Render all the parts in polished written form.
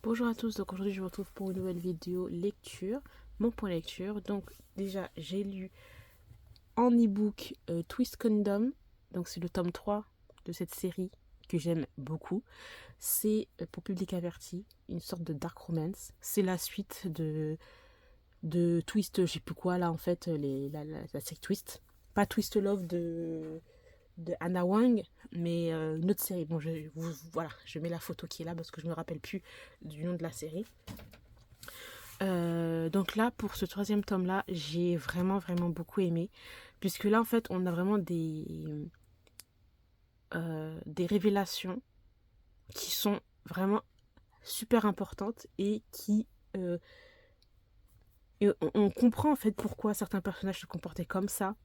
Bonjour à tous, donc aujourd'hui je vous retrouve pour une nouvelle vidéo lecture, mon point lecture. Donc déjà j'ai lu en e-book Twist Condom, donc c'est le tome 3 de cette série que j'aime beaucoup. C'est pour public averti, une sorte de dark romance. C'est la suite de Twist, je sais plus quoi là en fait, la série Twist. Pas Twist Love de Anna Wang, mais une autre série. Bon, voilà, je mets la photo qui est là parce que je me rappelle plus du nom de la série. Donc là, pour ce troisième tome-là, j'ai vraiment beaucoup aimé. Puisque là, en fait, on a vraiment des révélations qui sont vraiment super importantes et qui... on comprend en fait pourquoi certains personnages se comportaient comme ça.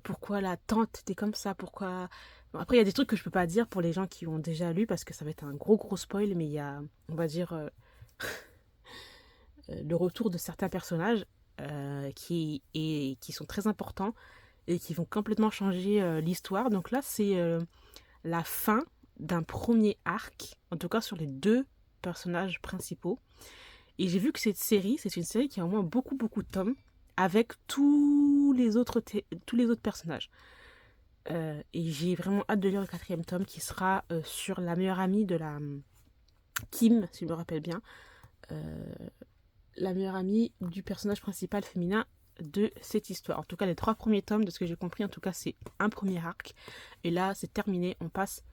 Pourquoi la tante était comme ça. Pourquoi... Bon, après, il y a des trucs que je peux pas dire pour les gens qui ont déjà lu parce que ça va être un gros spoil. Mais il y a, on va dire... le retour de certains personnages qui sont très importants et qui vont complètement changer l'histoire. Donc là, c'est la fin d'un premier arc, en tout cas sur les deux personnages principaux. Et j'ai vu que cette série, c'est une série qui a au moins beaucoup de tomes avec tous les autres personnages. Et j'ai vraiment hâte de lire le quatrième tome qui sera sur la meilleure amie de la Kim, si je me rappelle bien. Euh, la meilleure amie du personnage principal féminin de cette histoire. En tout cas, les 3 premiers tomes, de ce que j'ai compris, en tout cas, c'est un premier arc. Et là, c'est terminé, on passe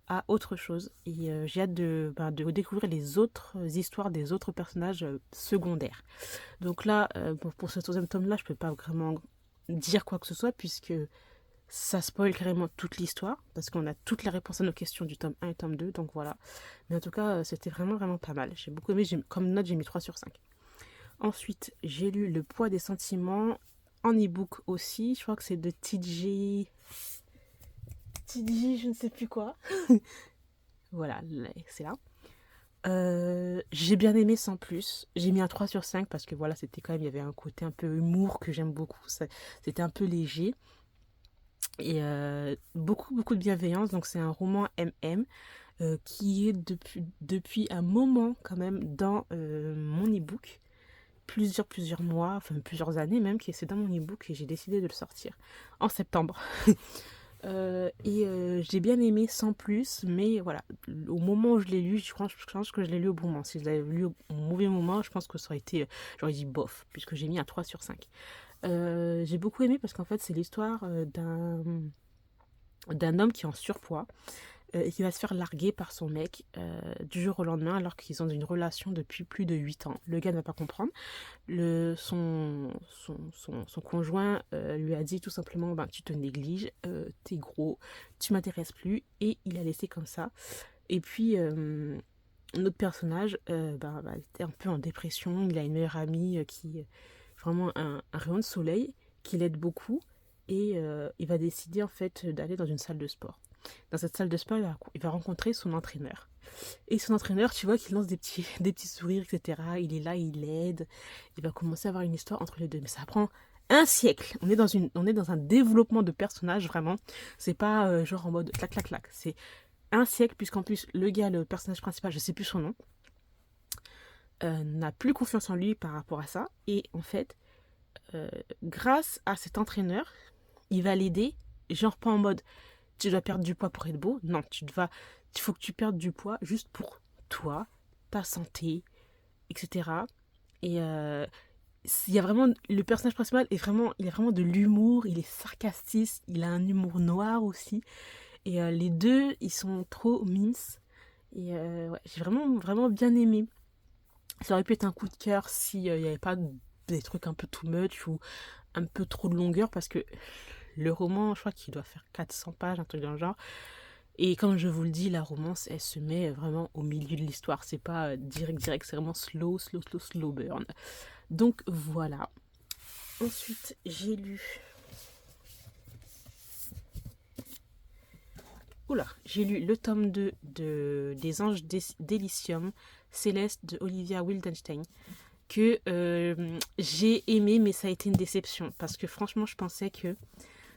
à autre chose. Et j'ai hâte de découvrir les autres histoires des autres personnages secondaires. Donc là, pour ce troisième tome-là, je peux pas vraiment dire quoi que ce soit, puisque ça spoil carrément toute l'histoire, parce qu'on a toutes les réponses à nos questions du tome 1 et tome 2, donc voilà. Mais en tout cas, c'était vraiment pas mal. J'ai beaucoup aimé, comme note, j'ai mis 3/5. Ensuite, j'ai lu Le poids des sentiments en e-book aussi. Je crois que c'est de TJ. TJ, je ne sais plus quoi. Voilà, c'est là. J'ai bien aimé sans plus. J'ai mis un 3/5 parce que voilà, c'était quand même, il y avait un côté un peu humour que j'aime beaucoup. C'était un peu léger. Et beaucoup de bienveillance. Donc, c'est un roman MM qui est depuis un moment quand même dans mon e-book. Plusieurs mois, enfin plusieurs années même, qui est dans mon e-book et j'ai décidé de le sortir en septembre. J'ai bien aimé sans plus, mais voilà, au moment où je l'ai lu, je pense que je l'ai lu au bon moment. Si je l'avais lu au mauvais moment, je pense que ça aurait été, j'aurais dit bof, puisque j'ai mis un 3/5. J'ai beaucoup aimé parce qu'en fait, c'est l'histoire d'un homme qui est en surpoids et qui va se faire larguer par son mec du jour au lendemain alors qu'ils ont une relation depuis plus de 8 ans. Le gars ne va pas comprendre. Son conjoint lui a dit tout simplement ben, tu te négliges, t'es gros, tu m'intéresses plus, et il a laissé comme ça. Et puis notre personnage était un peu en dépression. Il a une meilleure amie qui est vraiment un rayon de soleil qui l'aide beaucoup, et il va décider en fait d'aller dans une salle de sport. Dans cette salle de sport, il va rencontrer son entraîneur. Et son entraîneur, tu vois, qu'il lance des petits sourires, etc. Il est là, il l'aide. Il va commencer à avoir une histoire entre les deux. Mais ça prend un siècle. On est dans un développement de personnage, vraiment. C'est pas genre en mode clac. C'est un siècle, puisqu'en plus, le gars, le personnage principal, je sais plus son nom, n'a plus confiance en lui par rapport à ça. Et en fait, grâce à cet entraîneur, il va l'aider, genre pas en mode tu dois perdre du poids pour être beau. Non, il faut que tu perdes du poids juste pour toi, ta santé, etc. Et il y a vraiment, le personnage principal il a vraiment de l'humour, il est sarcastique, il a un humour noir aussi. Et les deux, ils sont trop mimes. Et ouais, j'ai vraiment bien aimé. Ça aurait pu être un coup de cœur s'il n'y avait pas des trucs un peu too much ou un peu trop de longueur, parce que le roman, je crois qu'il doit faire 400 pages, un truc dans le genre. Et comme je vous le dis, la romance, elle se met vraiment au milieu de l'histoire. C'est pas direct, c'est vraiment slow burn. Donc voilà. Ensuite, j'ai lu... J'ai lu le tome 2 des Anges d'Elysium, Céleste de Olivia Wildenstein, que j'ai aimé, mais ça a été une déception. Parce que franchement, je pensais que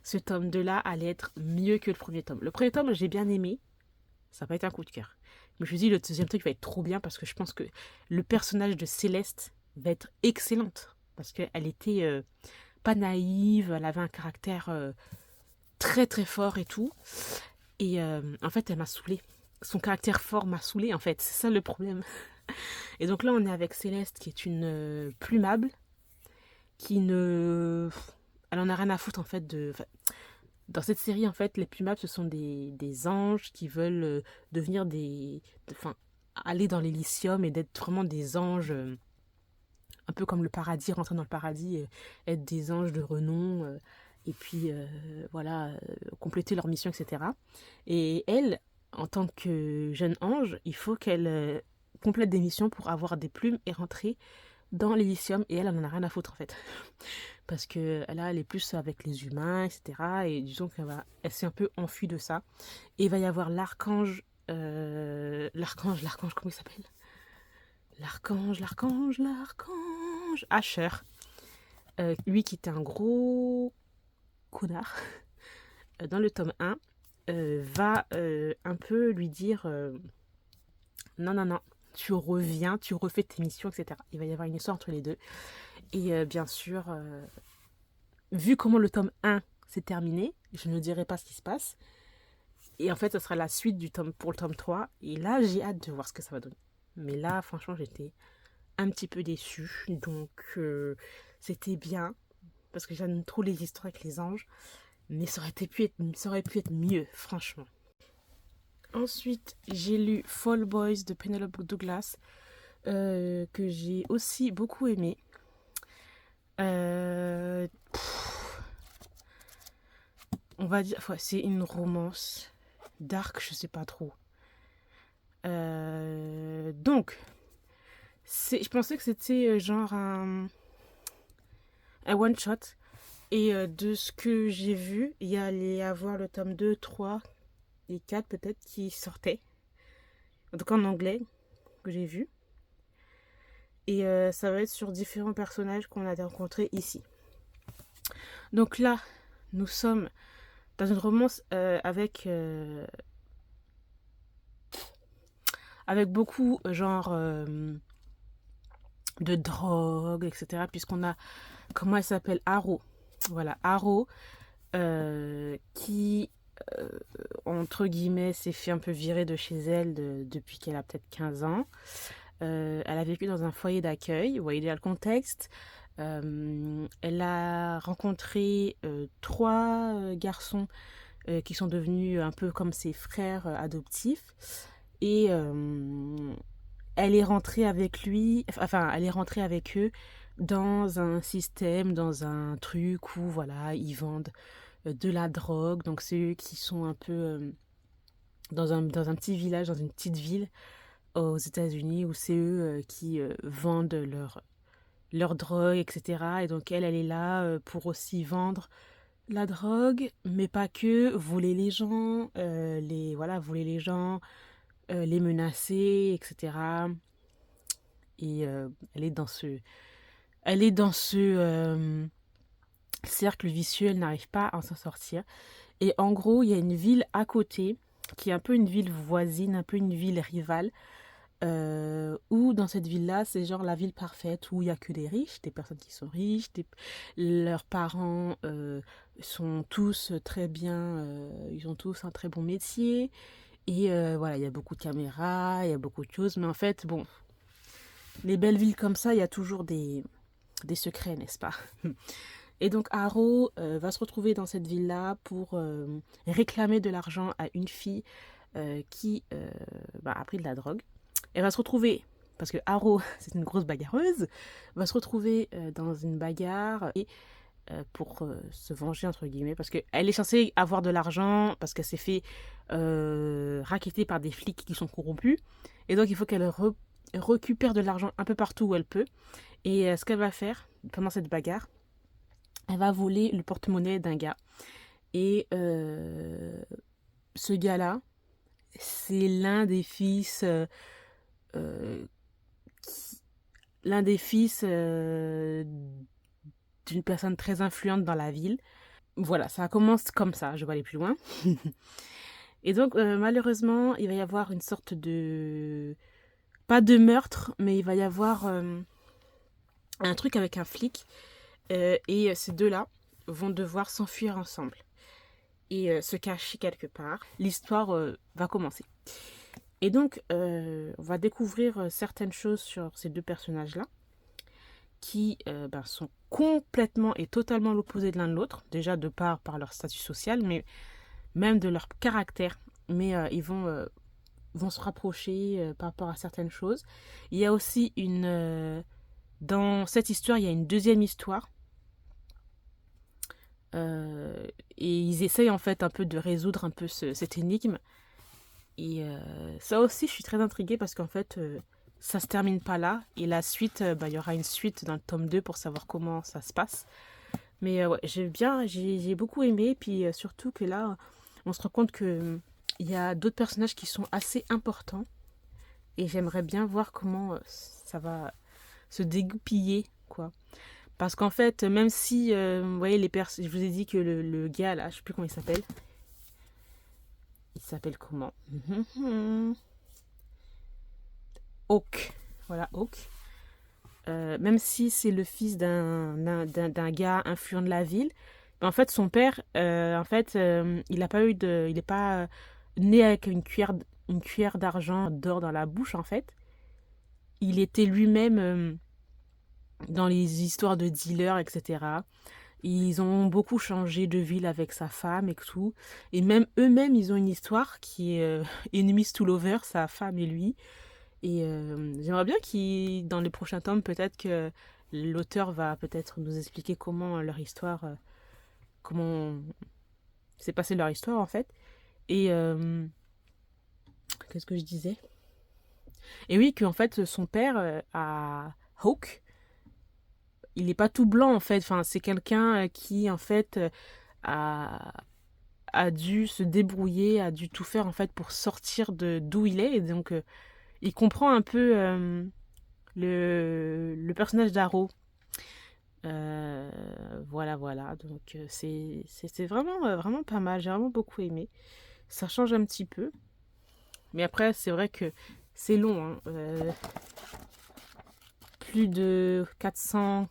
ce tome 2 là allait être mieux que le premier tome. Le premier tome, j'ai bien aimé. Ça n'a pas été un coup de cœur. me suis dit, le deuxième truc va être trop bien parce que je pense que le personnage de Céleste va être excellente. Parce qu'elle était pas naïve, elle avait un caractère très très fort et tout. Et en fait, elle m'a saoulée. Son caractère fort m'a saoulée, en fait. C'est ça le problème. Et donc là, on est avec Céleste, qui est une plumable, qui ne... Elle en a rien à foutre, en fait, de... Enfin, dans cette série, en fait, les plumables, ce sont des anges qui veulent devenir enfin, aller dans l'Elysium et d'être vraiment des anges, un peu comme le paradis, rentrer dans le paradis, être des anges de renom, et puis, voilà, compléter leur mission, etc. Et elle, en tant que jeune ange, il faut qu'elle complète des missions pour avoir des plumes et rentrer dans l'Elysium. Et elle en a rien à foutre, en fait. Parce que là, elle est plus avec les humains, etc. Et disons elle s'est un peu enfuie de ça. Et il va y avoir l'archange, l'archange, comment il s'appelle? L'archange, Asher. Lui qui était un gros connard dans le tome 1, va un peu lui dire non, non, non, tu reviens, tu refais tes missions, etc. Il va y avoir une histoire entre les deux. Et bien sûr, vu comment le tome 1 s'est terminé, je ne dirai pas ce qui se passe. Et en fait, ce sera la suite pour le tome 3. Et là, j'ai hâte de voir ce que ça va donner. Mais là, franchement, j'étais un petit peu déçue. Donc, c'était bien. Parce que j'aime trop les histoires avec les anges. Mais ça aurait pu être mieux, franchement. Ensuite, j'ai lu Fall Boys de Penelope Douglas. Que j'ai aussi beaucoup aimé. On va dire, ouais, c'est une romance dark, je sais pas trop. Donc, je pensais que c'était genre un one shot. Et de ce que j'ai vu, il y allait avoir le tome 2, 3 et 4 peut-être qui sortaient. En tout cas en anglais, que j'ai vu. Et ça va être sur différents personnages qu'on a rencontrés ici. Donc là, nous sommes dans une romance avec beaucoup genre de drogue, etc. Puisqu'on a, comment elle s'appelle, Aro. Voilà, Aro, qui, entre guillemets, s'est fait un peu virer de chez elle depuis qu'elle a peut-être 15 ans. Elle a vécu dans un foyer d'accueil, vous voyez déjà le contexte. Elle a rencontré 3 garçons qui sont devenus un peu comme ses frères adoptifs. Et elle est rentrée avec elle est rentrée avec eux dans un système, dans un truc où voilà, ils vendent de la drogue. Donc c'est eux qui sont un peu dans un petit village, dans une petite ville aux États-Unis, où c'est eux qui vendent leur drogue, etc. Et donc elle est là pour aussi vendre la drogue, mais pas que, voler les gens, les menacer, etc. Et elle est dans ce cercle vicieux, elle n'arrive pas à s'en sortir. Et en gros, il y a une ville à côté, qui est un peu une ville voisine, un peu une ville rivale, où dans cette ville-là, c'est genre la ville parfaite, où il n'y a que des riches, des personnes qui sont riches, leurs parents sont tous très bien, ils ont tous un très bon métier, et voilà, il y a beaucoup de caméras, il y a beaucoup de choses, mais en fait, bon, les belles villes comme ça, il y a toujours des secrets, n'est-ce pas? Et donc Haro va se retrouver dans cette ville-là pour réclamer de l'argent à une fille qui a pris de la drogue. Elle va se retrouver, parce que Haro, c'est une grosse bagarreuse, va se retrouver dans une bagarre et pour se venger, entre guillemets, parce qu'elle est censée avoir de l'argent, parce qu'elle s'est fait racketter par des flics qui sont corrompus. Et donc il faut qu'elle récupère de l'argent un peu partout où elle peut. Et ce qu'elle va faire pendant cette bagarre, elle va voler le porte-monnaie d'un gars. Et ce gars-là, c'est l'un des fils d'une personne très influente dans la ville. Voilà, ça commence comme ça, je vais aller plus loin. Et donc, malheureusement, il va y avoir une sorte de... Pas de meurtre, mais il va y avoir un truc avec un flic. Et ces deux-là vont devoir s'enfuir ensemble et se cacher quelque part. L'histoire va commencer. Et donc, on va découvrir certaines choses sur ces deux personnages-là qui sont complètement et totalement l'opposé de l'un de l'autre. Déjà de par leur statut social, mais même de leur caractère. Mais ils vont se rapprocher par rapport à certaines choses. Il y a aussi dans cette histoire, il y a une deuxième histoire. Et ils essayent en fait un peu de résoudre un peu cette énigme. Et ça aussi, je suis très intriguée parce qu'en fait, ça se termine pas là. Et la suite, il y aura une suite dans le tome 2 pour savoir comment ça se passe. Mais ouais, j'ai beaucoup aimé. Puis surtout que là, on se rend compte que il y a d'autres personnages qui sont assez importants. Et j'aimerais bien voir comment ça va se dégoupiller, quoi. Parce qu'en fait, même si, vous voyez, je vous ai dit que le gars, là, je sais plus comment il s'appelle. Il s'appelle comment? Hawk. Voilà, Hawk. Même si c'est le fils d'un gars influent de la ville, en fait, son père, il n'a pas il n'est pas né avec une cuillère d'or dans la bouche, en fait. Il était lui-même dans les histoires de dealers, etc. Ils ont beaucoup changé de ville avec sa femme et tout. Et même eux-mêmes, ils ont une histoire qui est enemies to lovers, sa femme et lui. Et j'aimerais bien dans les prochains tomes, peut-être que l'auteur va peut-être nous expliquer comment leur histoire, comment s'est passée leur histoire en fait. Et qu'est-ce que je disais? Et oui, qu'en fait, son père a Hawk. Il n'est pas tout blanc en fait. Enfin, c'est quelqu'un qui en fait a, a dû se débrouiller, a dû tout faire en fait pour sortir de d'où il est. Et donc, il comprend un peu le personnage d'Arrow. Voilà, voilà. Donc, c'est vraiment, vraiment pas mal. J'ai vraiment beaucoup aimé. Ça change un petit peu. Mais après, c'est vrai que c'est long. Hein. Plus de 400,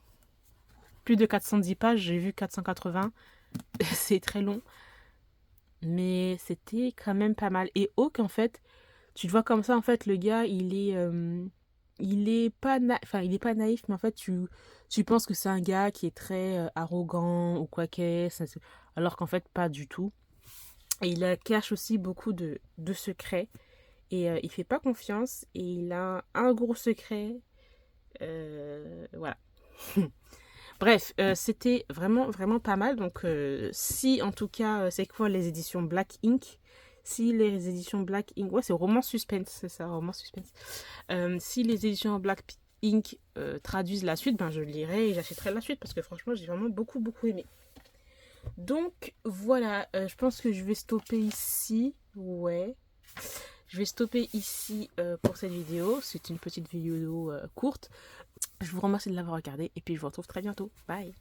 plus de 410 pages. J'ai vu 480. C'est très long. Mais c'était quand même pas mal. Et Hawk, en fait, tu le vois comme ça, en fait, le gars, il est pas, il est pas naïf, mais en fait, tu penses que c'est un gars qui est très arrogant ou quoi qu'est-ce, alors qu'en fait, pas du tout. Et il cache aussi beaucoup de secrets. Et il fait pas confiance. Et il a un gros secret. Voilà. Bref, c'était vraiment, vraiment pas mal. Donc, si en tout cas, c'est quoi les éditions Black Ink? Si les éditions Black Ink, ouais, c'est roman suspense, c'est ça, roman suspense. Si les éditions Black Ink traduisent la suite, ben je lirai et j'achèterai la suite parce que franchement, j'ai vraiment beaucoup, beaucoup aimé. Donc, voilà, je pense que je vais stopper ici. Ouais. Je vais stopper ici pour cette vidéo. C'est une petite vidéo courte. Je vous remercie de l'avoir regardé et puis je vous retrouve très bientôt. Bye!